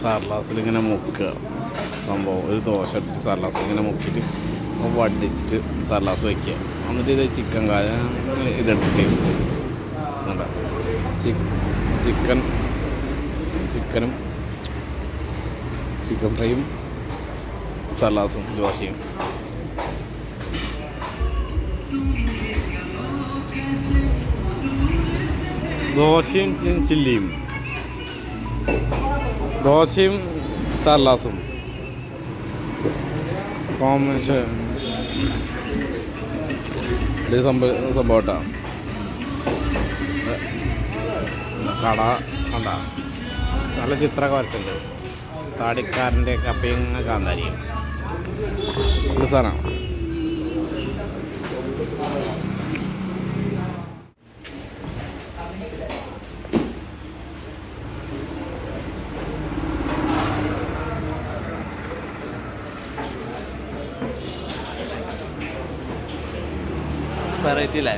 സർലാസിൽ ഇങ്ങനെ മുക്കുക സംഭവം. ഒരു ദോശ എടുത്തിട്ട് സർലാസ് ഇങ്ങനെ മുക്കിയിട്ട് വടിച്ചിട്ട് സർലാസ് വയ്ക്കുക. എന്നിട്ട് ഇത് ചിക്കൻ ഇതെടുത്തിട്ട് വേണ്ട ചിക്കൻ ഫ്രൈയും സലാസും ദോശയും. ദോശയും ചില്ലിയും, ദോശയും സലാസും കോമ്പിനേഷൻ സംഭവട്ടാ. കട കണ്ട നല്ല ചിത്രമൊക്കെ വരച്ചിട്ടുണ്ട്. താടിക്കാരൻ്റെ കപ്പയും കാന്താരിയും ഒരു സാധനം. വെറൈറ്റി അല്ലേ?